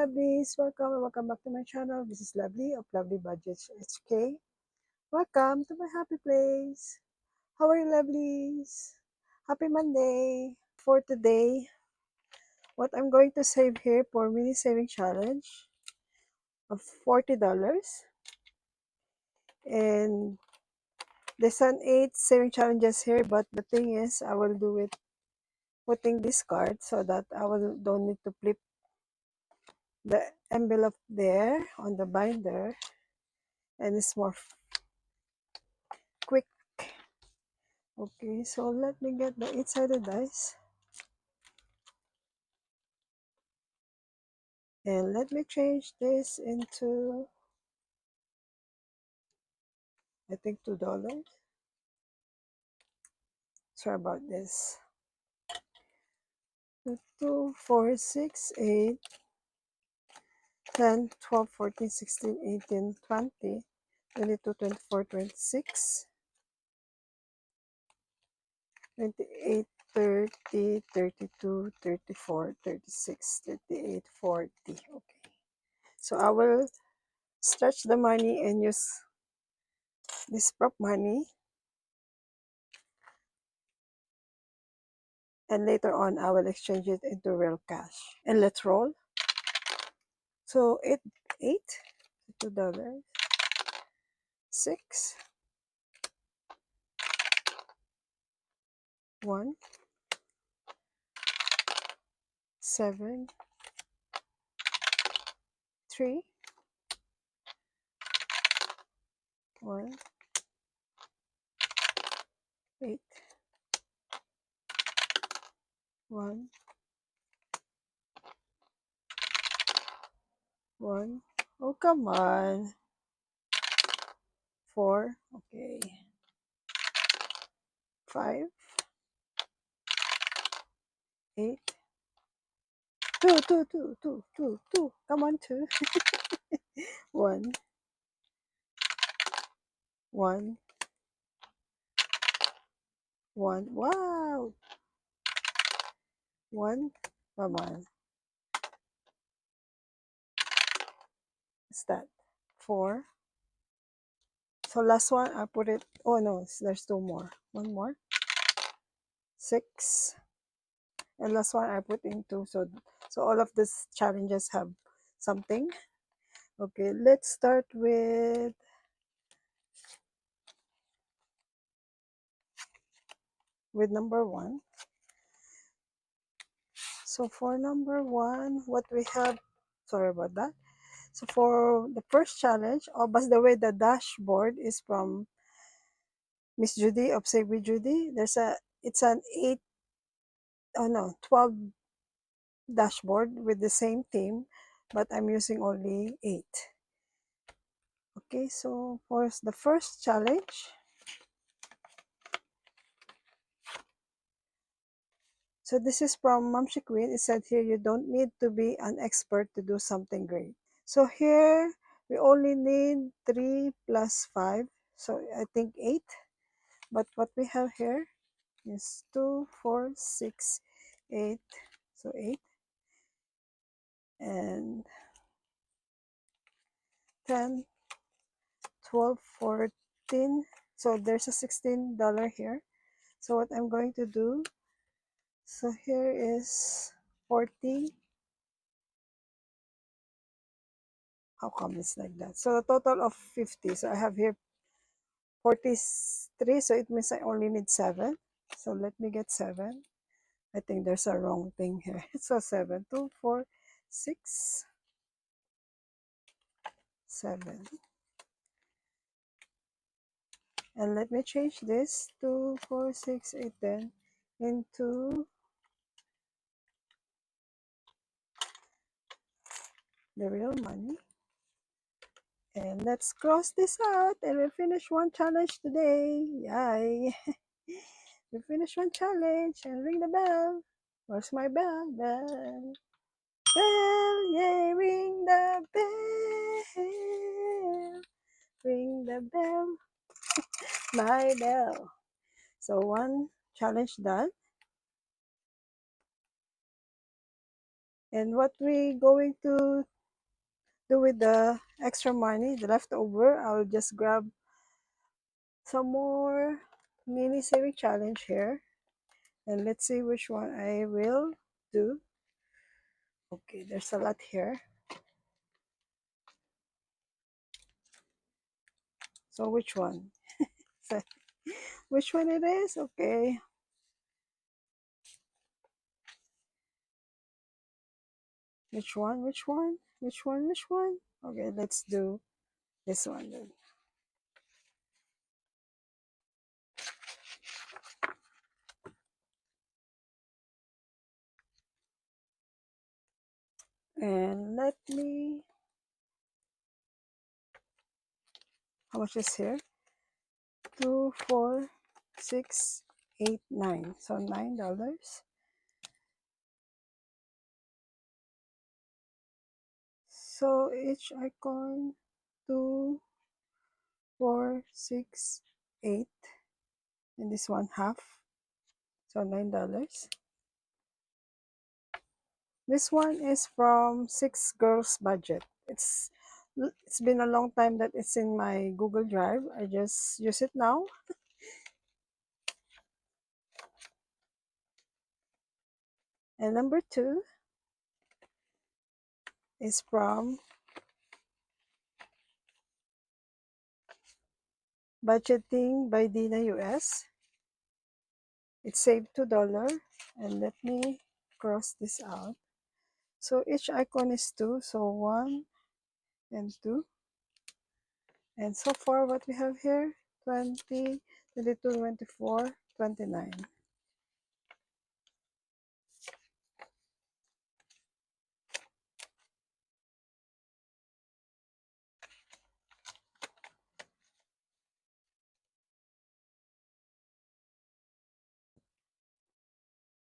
lovelies, welcome back to my channel. This is Lovely of Lovely Budgets HK. Welcome to my happy place. How are you, lovelies? Happy Monday. For today, what I'm going to save here for mini saving challenge of $40. And there's an 8 saving challenges here, but the thing is, I will do it putting this card so that don't need to flip the envelope there on the binder, and it's more quick. Okay, so let me get the 8-sided dice. And let me change this into, I think, $2. Sorry about this. 2, 4, 6, 8, 10, 12, 14, 16, 18, 20, 22, 24, 26, 28, 30, 32, 34, 36, 38, 40. Okay. So I will stretch the money and use this prop money. And later on, I will exchange it into real cash. And let's roll. So eight, $2, 6, 1, 7, 3, 1, 8, 1, 1. Oh, come on. 4. Okay. 5, 8, 2, 2, 2, 2, 2, 2. Come on, 2. 1, 1, 1. Wow. 1. Come on. What's that? 4. So last one, I put it. Oh no, there's 2 more. 1 more. 6. And last one I put in 2. So all of these challenges have something. Okay, let's start with number 1. So for number 1, what we have, sorry about that. So for the first challenge, oh, by the way, the dashboard is from Miss Judy of Save with Judy. It's an 8, oh no, 12 dashboard with the same theme, but I'm using only 8. Okay, so for the first challenge, so this is from Mamshi Queen. It said here, you don't need to be an expert to do something great. So here, we only need 3 plus 5. So I think 8. But what we have here is 2, 4, 6, 8. So 8. And 10, 12, 14. So there's a $16 here. So what I'm going to do, so here is 40. How come it's like that? So a total of 50. So I have here 43. So it means I only need 7. So let me get 7. I think there's a wrong thing here. So 7, 2, 4, 6, 7. And let me change this 2, 4, 6, 8, 10 into the real money. And let's cross this out and we finish one challenge today. Yay! We finish one challenge and ring the bell. Where's my bell? Bell. Bell, yay, ring the bell. Ring the bell. My bell. So one challenge done. And what we going to do with the extra money, the leftover, I'll just grab some more mini saving challenge here. And let's see which one I will do. Okay, there's a lot here. So which one? So, which one it is? Okay. Which one? Which one? Which one? Which one? Okay, let's do this one then. And let me, how much is here? 2, 4, 6, 8, 9. So $9. So each icon, 2, 4, 6, 8. And this one half. So $9. This one is from Six Girls Budget. It's been a long time that it's in my Google Drive. I just use it now. And number 2 is from Budgeting by Dina US. It saved $2. And let me cross this out. So each icon is 2. So 1 and 2. And so far what we have here, 20, 22, 24, 29.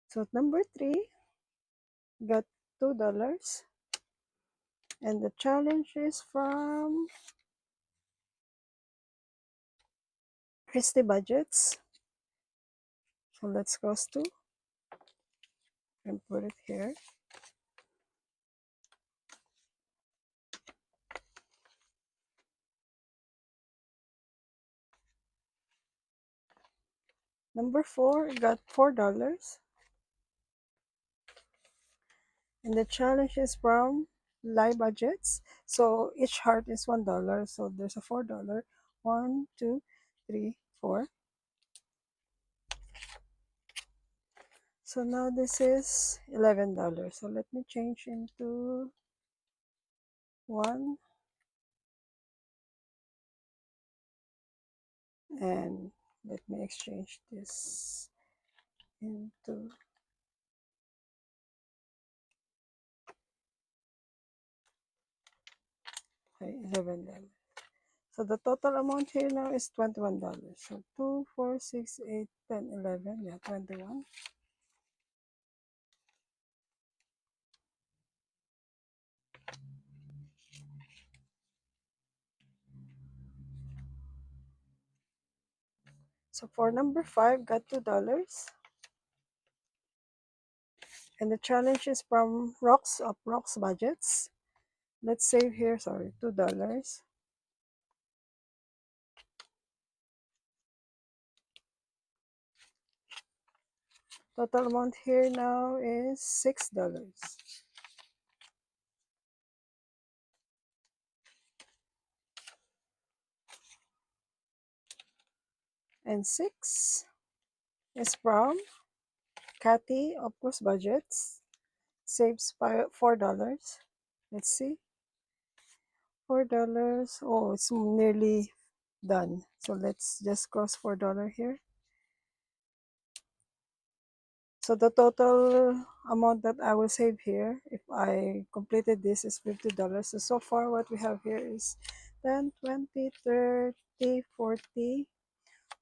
So number 3 got $2. And the challenge is from Christy Budgets. So let's cross 2 and put it here. Number 4 got $4. And the challenge is from Live Budgets. So each heart is $1. So there's a $4. 1, 2, 3, 4. So now this is $11. So let me change into 1. And let me exchange this into $11. So the total amount here now is $21. So 2, 4, 6, 8, 10, 11. Yeah, 21. So for number 5, got $2. And the challenge is from Rocks Budgets. Let's save here, sorry, $2. Total amount here now is $6. And 6 is from Kathy of course Budgets. Saves $4. Let's see. $4. Oh, it's nearly done. So let's just cross $4 here. So the total amount that I will save here if I completed this is $50. So far what we have here is 10, 20, 30, 40,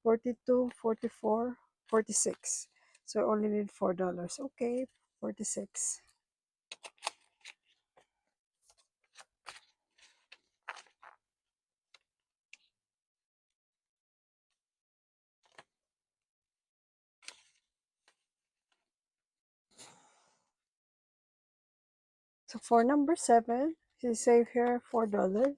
42, 44, 46. So I only need $4. Okay, 46. So for number 7, You save here $4.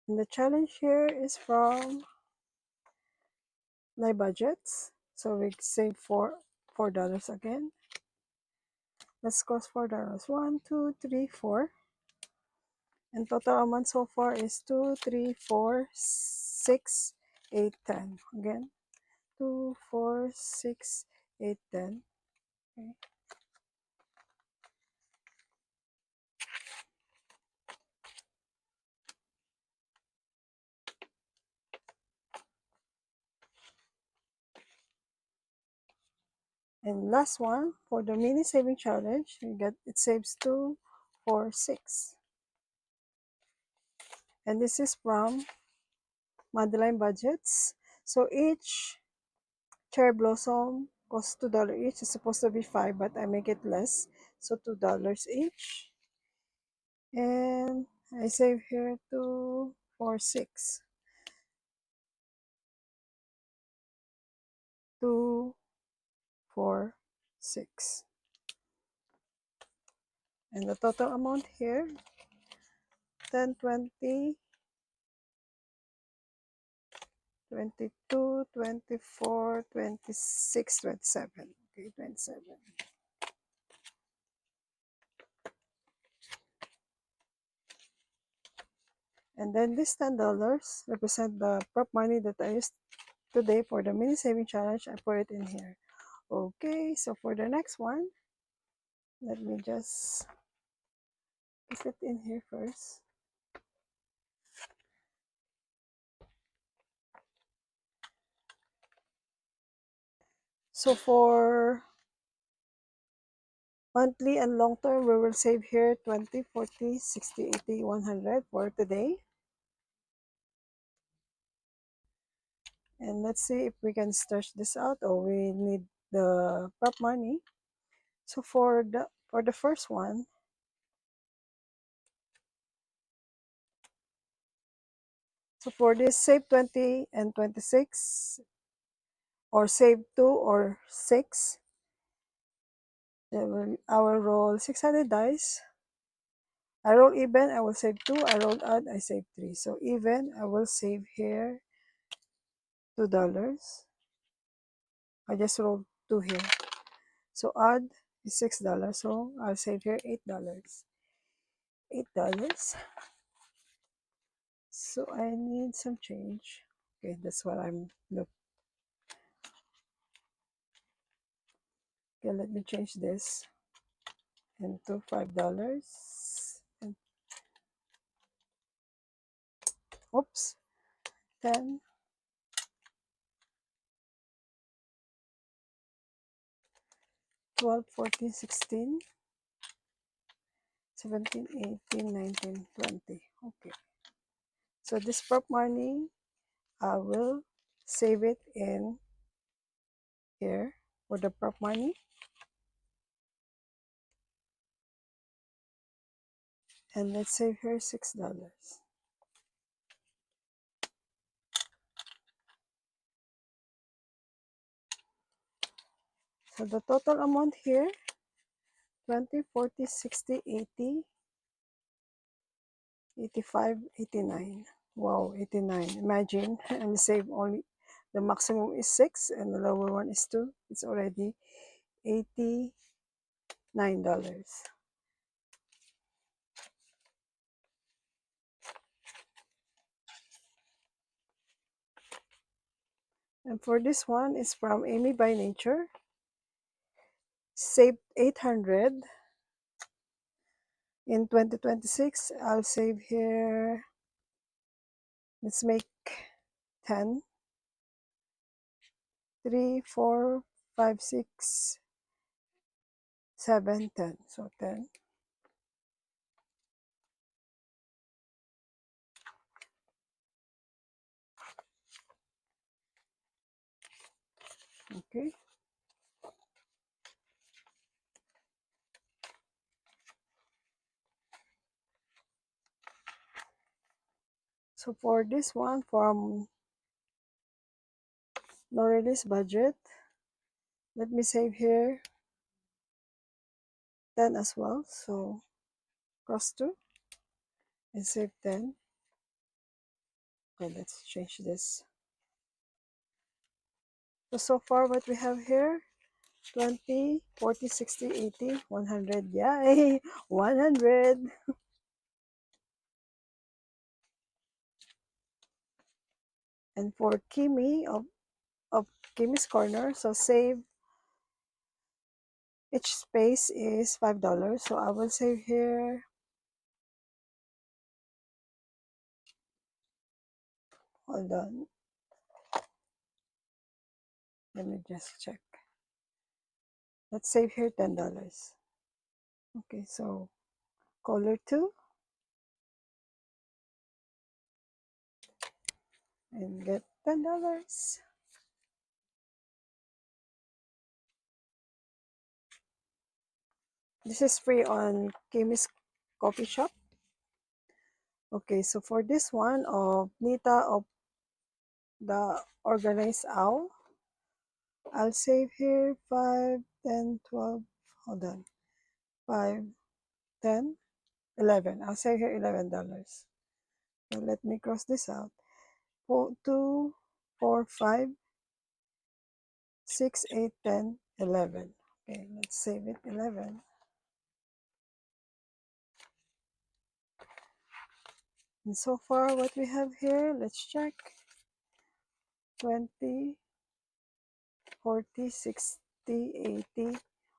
And the challenge here is from my budgets. So we save $4 again. Let's cross $4. 1, 2, 3, 4. And total amount so far is 2, 3, 4, 6, 8, 10. Again, 2, 4, 6, 8, 10. Okay. And last one for the mini saving challenge, you get it saves 2, 4, 6. And this is from Madeline Budgets. So each cherry blossom costs $2 each. It's supposed to be 5, but I make it less. So $2 each. And I save here 2, 4, 6. 2, 4, 6. And the total amount here, 10, 20, 22, 24, 26, 27. Okay, 27. And then this $10 represent the prop money that I used today for the mini saving challenge. I put it in here. Okay, so for the next one, let me just keep it in here first. So for monthly and long term, we will save here 20, 40, 60, 80, 100 for today. And let's see if we can stretch this out or we need the prop money. So for the first one, so for this save 20 and 26 or save 2 or 6, I will roll 600 dice. I roll even, I will save 2. I roll odd, I save 3. So even, I will save here $2. I just rolled 2 here. So odd is $6. So I'll save here $8. $8. So I need some change. Okay, that's what I'm looking. Okay, let me change this into $5. And oops, 10, 12, 14, 16, 17, 18, 19, 20. Okay. So this prop money, I will save it in here for the prop money. And let's save here $6. So the total amount here, 20, 40, 60, 80, 85, 89. Wow, 89. Imagine, and save only, the maximum is 6 and the lower one is 2. It's already $89. And for this one, it's from Amy by Nature. Saved 800. In 2026, I'll save here, let's make 10. 3, 4, 5, 6, 7, 10. So 10. Okay. So for this one from no release budget, let me save here 10 as well. So cross 2 and save 10. Okay, let's change this. So far what we have here, 20, 40, 60, 80, 100. Yay! 100. And for Kimi of Kimi's Corner, so save, each space is $5. So I will save here. Hold on. Let me just check. Let's save here $10. Okay, so color 2 and get $10. This is free on Kimi's Coffee Shop. Okay, so for this one of Nita of the Organized Owl, I'll save here 5, 10, 12, hold on, 5, 10, 11. I'll save here $11. So let me cross this out. 4, 2, 4, 5, 6, 8, 10, 11. Okay, let's save it 11. And so far what we have here, let's check. 20, 40, 60, 80,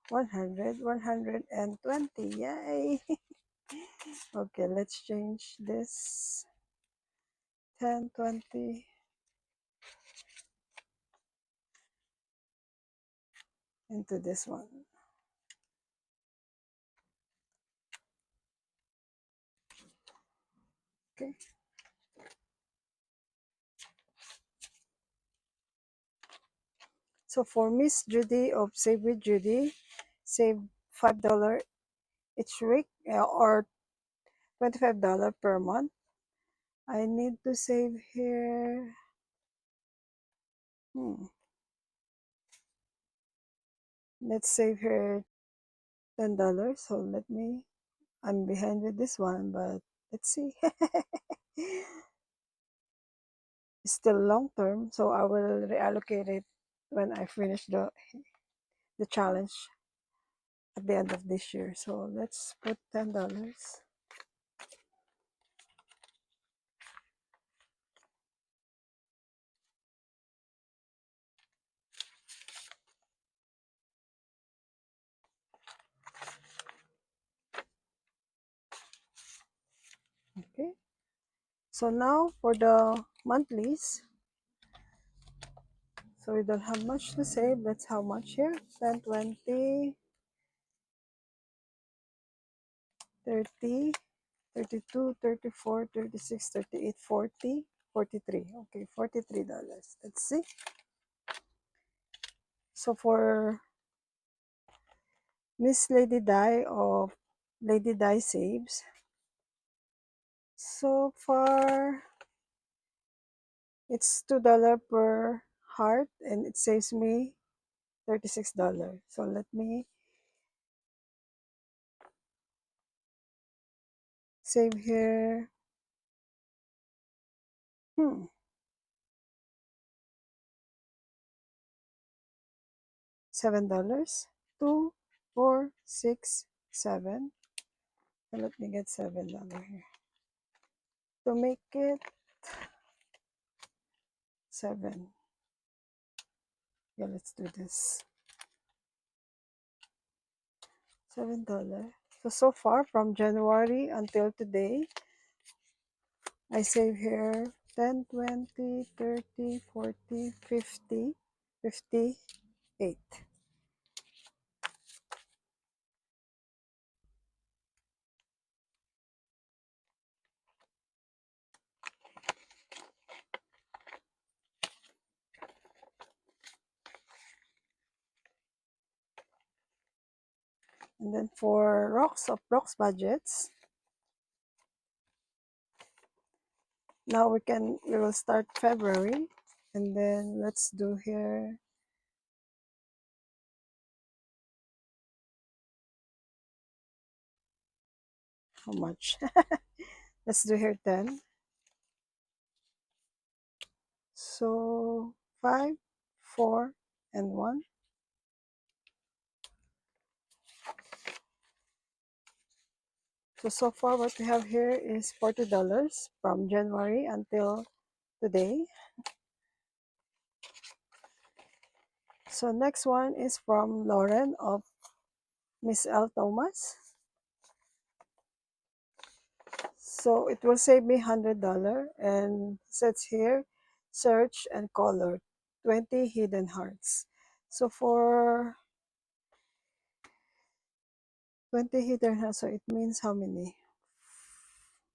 100, 120. Yay! Okay, let's change this. 10, 20. Into this one. Okay. So for Miss Judy of Save with Judy, save $5 each week or $25 per month. I need to save here. Let's save here $10. So let me, I'm behind with this one, but let's see. It's still long term, so I will reallocate it when I finish the challenge at the end of this year. So let's put $10. Okay. So now for the monthlies. So we don't have much to save. That's how much here. 10, 20, 30, 32, 34, 36, 38, 40, 43. Okay, $43. Let's see. So for Miss Lady Di of Lady Di Saves, so far it's $2 per heart and it saves me $36. So let me save here. $7. 2, 4, 6, 7. So let me get $7 here. To make it 7. Yeah, let's do this. $7. So far from January until today, I save here 10, 20, 30, 40, 50, 58. And then for Rocks budgets, now we will start February, and then let's do here how much. Let's do here 10. So 5, 4, and 1. So far what we have here is $40 from January until today. So next one is from Lauren of Miss L. Thomas. So it will save me $100, and it says here, search and color 20 hidden hearts. So for 20 hidden hearts, so it means how many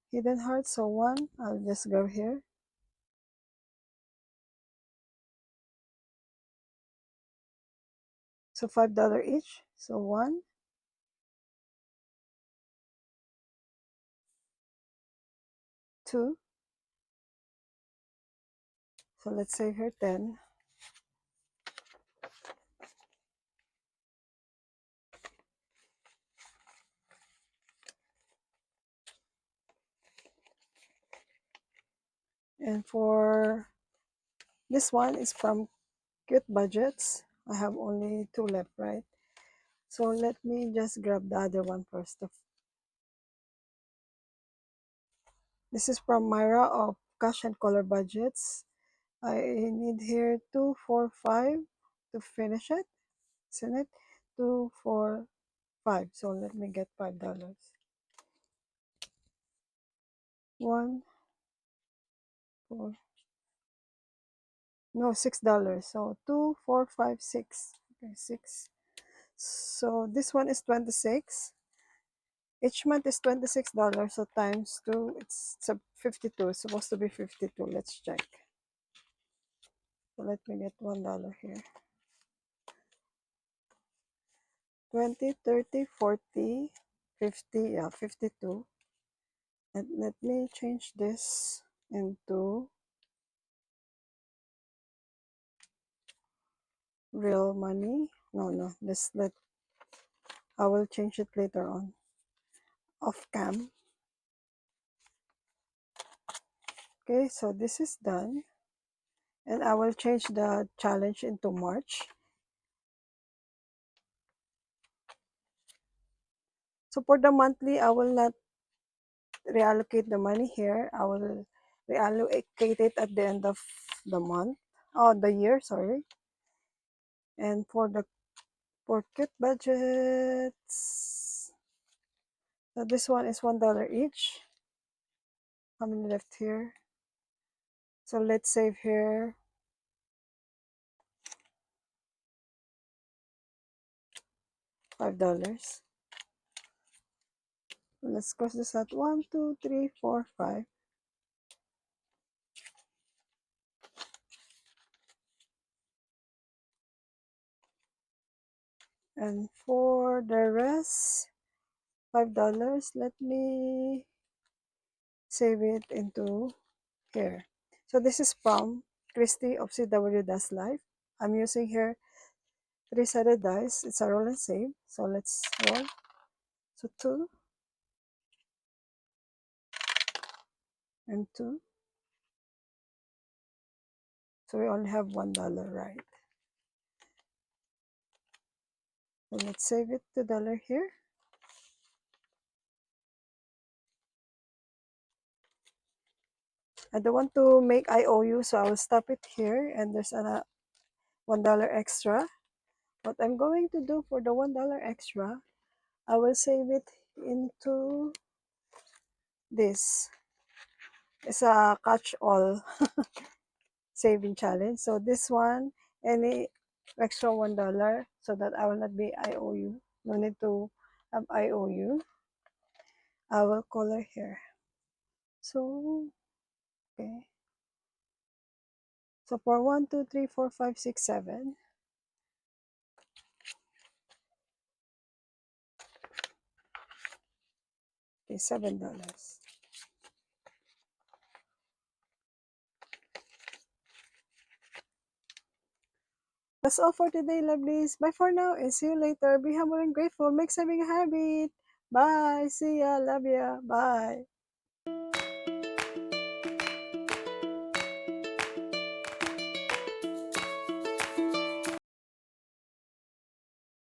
hidden hearts? So one, I'll just go here. So $5 each. So one, two. So let's save here 10. And for this one is from Cute Budgets. I have only 2 left, right? So let me just grab the other one first. This is from Myra of Cash and Color Budgets. I need here 2, 4, 5 to finish it, isn't it? 2, 4, 5. So let me get $5. 1, 4, no, $6. So 2, 4, 5, 6. Okay, 6. So this one is 26. Each month is $26. So times 2, it's 52. It's supposed to be 52. Let's check. So let me get $1 here. 20, 30, 40, 50, yeah, 52. And let me change this into real money. No, I will change it later on. Off cam. Okay, so this is done. And I will change the challenge into March. So for the monthly, I will not reallocate the money here. I will reallocate it at the end of the month. Oh, the year, sorry. And for Cute Budgets, so this one is $1 each. How many left here? So let's save here $5. Let's cross this out. 1, 2, 3, 4, 5. And for the rest, $5. Let me save it into here. So this is from Christy of CW Does Life. I'm using here 3-sided dice. It's a roll and save. So let's roll. So 2 and 2. So we only have $1, right? So let's save it $2 here. I don't want to make IOU, so I will stop it here. And there's a $1 extra. What I'm going to do for the $1 extra, I will save it into this. It's a catch-all saving challenge. So this one, any extra $1, so that I will not be IOU. No need to have IOU. I will color here. So, okay. So for 1, 2, 3, 4, 5, 6, 7. Okay, $7. That's all for today, lovelies. Bye for now and see you later. Be humble and grateful. Make saving a habit. Bye. See ya. Love ya. Bye.